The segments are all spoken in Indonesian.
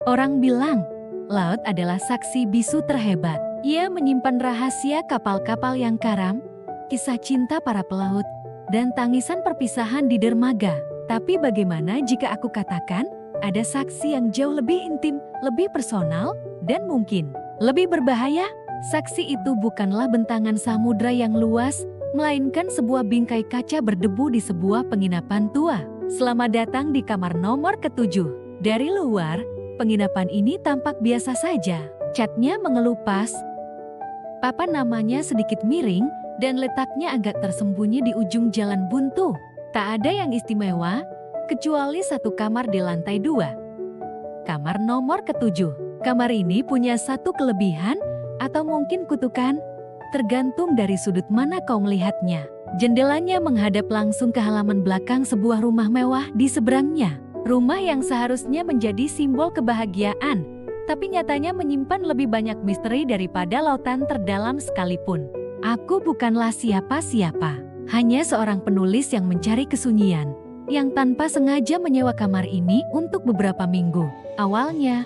Orang bilang, laut adalah saksi bisu terhebat. Ia menyimpan rahasia kapal-kapal yang karam, kisah cinta para pelaut, dan tangisan perpisahan di dermaga. Tapi bagaimana jika aku katakan, ada saksi yang jauh lebih intim, lebih personal, dan mungkin lebih berbahaya? Saksi itu bukanlah bentangan samudra yang luas, melainkan sebuah bingkai kaca berdebu di sebuah penginapan tua. Selamat datang di kamar nomor ke-7. Dari luar, penginapan ini tampak biasa saja. Catnya mengelupas, papan namanya sedikit miring, dan letaknya agak tersembunyi di ujung jalan buntu. Tak ada yang istimewa, kecuali satu kamar di lantai 2. Kamar nomor ke-7. Kamar ini punya satu kelebihan, atau mungkin kutukan, tergantung dari sudut mana kau melihatnya. Jendelanya menghadap langsung ke halaman belakang sebuah rumah mewah di seberangnya. Rumah yang seharusnya menjadi simbol kebahagiaan, tapi nyatanya menyimpan lebih banyak misteri daripada lautan terdalam sekalipun. Aku bukanlah siapa-siapa. Hanya seorang penulis yang mencari kesunyian, yang tanpa sengaja menyewa kamar ini untuk beberapa minggu. Awalnya,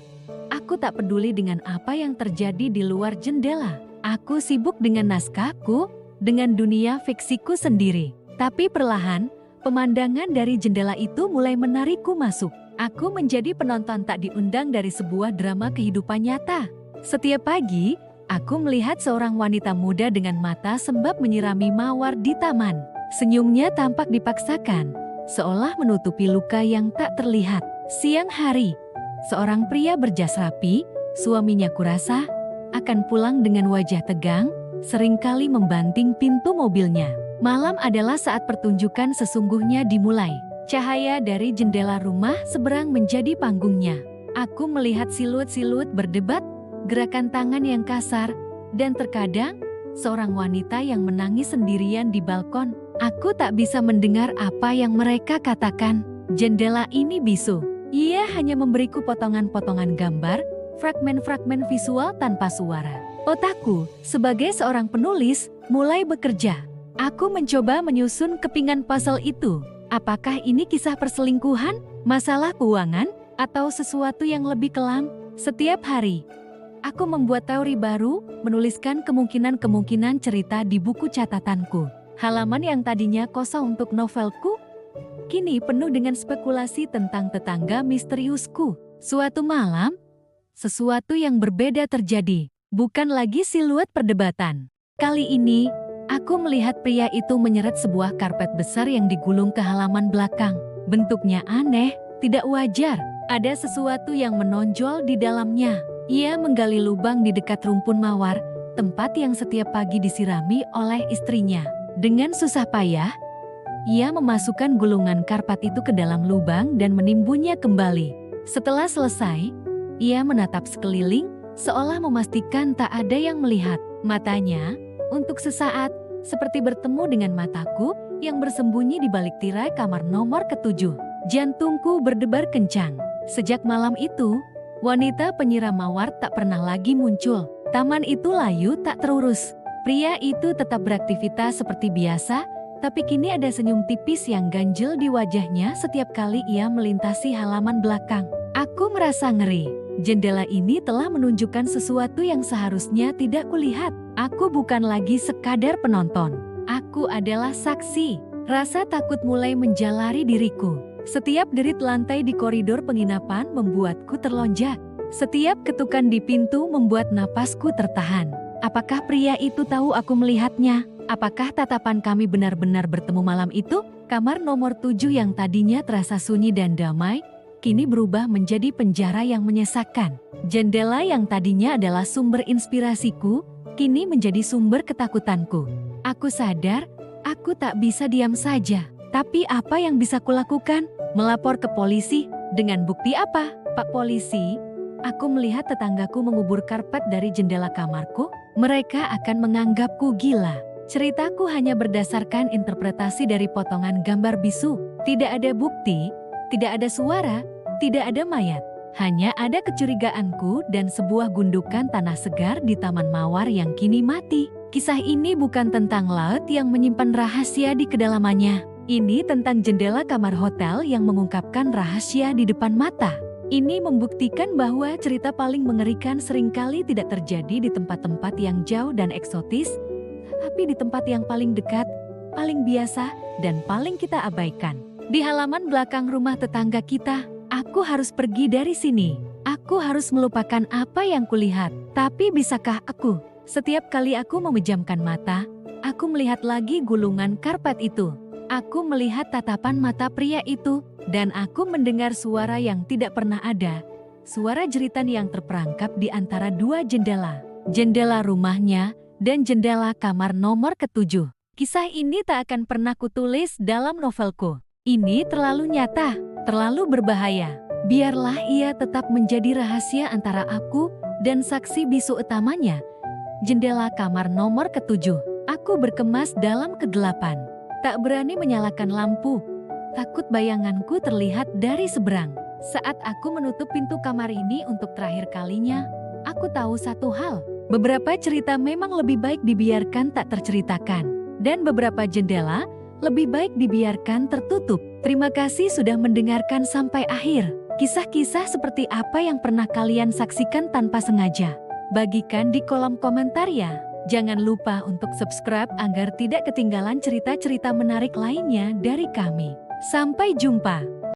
aku tak peduli dengan apa yang terjadi di luar jendela. Aku sibuk dengan naskahku, dengan dunia fiksiku sendiri. Tapi perlahan, pemandangan dari jendela itu mulai menarikku masuk. Aku menjadi penonton tak diundang dari sebuah drama kehidupan nyata. Setiap pagi, aku melihat seorang wanita muda dengan mata sembab menyirami mawar di taman. Senyumnya tampak dipaksakan, seolah menutupi luka yang tak terlihat. Siang hari, seorang pria berjas rapi, suaminya kurasa, akan pulang dengan wajah tegang, seringkali membanting pintu mobilnya. Malam adalah saat pertunjukan sesungguhnya dimulai. Cahaya dari jendela rumah seberang menjadi panggungnya. Aku melihat siluet-siluet berdebat, gerakan tangan yang kasar, dan terkadang seorang wanita yang menangis sendirian di balkon. Aku tak bisa mendengar apa yang mereka katakan. Jendela ini bisu. Ia hanya memberiku potongan-potongan gambar, fragmen-fragmen visual tanpa suara. Otakku, sebagai seorang penulis, mulai bekerja. Aku mencoba menyusun kepingan puzzle itu. Apakah ini kisah perselingkuhan, masalah keuangan, atau sesuatu yang lebih kelam? Setiap hari, aku membuat teori baru, menuliskan kemungkinan-kemungkinan cerita di buku catatanku. Halaman yang tadinya kosong untuk novelku, kini penuh dengan spekulasi tentang tetangga misteriusku. Suatu malam, sesuatu yang berbeda terjadi. Bukan lagi siluet perdebatan. Kali ini, aku melihat pria itu menyeret sebuah karpet besar yang digulung ke halaman belakang. Bentuknya aneh, tidak wajar. Ada sesuatu yang menonjol di dalamnya. Ia menggali lubang di dekat rumpun mawar, tempat yang setiap pagi disirami oleh istrinya. Dengan susah payah, ia memasukkan gulungan karpet itu ke dalam lubang dan menimbunnya kembali. Setelah selesai, ia menatap sekeliling, seolah memastikan tak ada yang melihat. Matanya, untuk sesaat, seperti bertemu dengan mataku yang bersembunyi di balik tirai kamar nomor ke-7. Jantungku berdebar kencang. Sejak malam itu, wanita penyiram mawar tak pernah lagi muncul. Taman itu layu tak terurus. Pria itu tetap beraktivitas seperti biasa, tapi kini ada senyum tipis yang ganjil di wajahnya setiap kali ia melintasi halaman belakang. Aku merasa ngeri. Jendela ini telah menunjukkan sesuatu yang seharusnya tidak kulihat. Aku bukan lagi sekadar penonton. Aku adalah saksi. Rasa takut mulai menjalari diriku. Setiap derit lantai di koridor penginapan membuatku terlonjak. Setiap ketukan di pintu membuat napasku tertahan. Apakah pria itu tahu aku melihatnya? Apakah tatapan kami benar-benar bertemu malam itu? Kamar nomor 7 yang tadinya terasa sunyi dan damai, kini berubah menjadi penjara yang menyesakkan. Jendela yang tadinya adalah sumber inspirasiku, kini menjadi sumber ketakutanku. Aku sadar, aku tak bisa diam saja. Tapi apa yang bisa kulakukan? Melapor ke polisi? Dengan bukti apa? Pak Polisi, aku melihat tetanggaku mengubur karpet dari jendela kamarku. Mereka akan menganggapku gila. Ceritaku hanya berdasarkan interpretasi dari potongan gambar bisu. Tidak ada bukti, tidak ada suara, tidak ada mayat. Hanya ada kecurigaanku dan sebuah gundukan tanah segar di taman mawar yang kini mati. Kisah ini bukan tentang laut yang menyimpan rahasia di kedalamannya. Ini tentang jendela kamar hotel yang mengungkapkan rahasia di depan mata. Ini membuktikan bahwa cerita paling mengerikan seringkali tidak terjadi di tempat-tempat yang jauh dan eksotis, tapi di tempat yang paling dekat, paling biasa, dan paling kita abaikan. Di halaman belakang rumah tetangga kita, aku harus pergi dari sini. Aku harus melupakan apa yang kulihat. Tapi bisakah aku? Setiap kali aku memejamkan mata, aku melihat lagi gulungan karpet itu. Aku melihat tatapan mata pria itu, dan aku mendengar suara yang tidak pernah ada. Suara jeritan yang terperangkap di antara dua jendela. Jendela rumahnya dan jendela kamar nomor ke-7. Kisah ini tak akan pernah kutulis dalam novelku. Ini terlalu nyata, terlalu berbahaya. Biarlah ia tetap menjadi rahasia antara aku dan saksi bisu utamanya. Jendela kamar nomor ke-7. Aku berkemas dalam kegelapan. Tak berani menyalakan lampu. Takut bayanganku terlihat dari seberang. Saat aku menutup pintu kamar ini untuk terakhir kalinya, aku tahu satu hal. Beberapa cerita memang lebih baik dibiarkan tak terceritakan. Dan beberapa jendela lebih baik dibiarkan tertutup. Terima kasih sudah mendengarkan sampai akhir. Kisah-kisah seperti apa yang pernah kalian saksikan tanpa sengaja? Bagikan di kolom komentar ya. Jangan lupa untuk subscribe agar tidak ketinggalan cerita-cerita menarik lainnya dari kami. Sampai jumpa.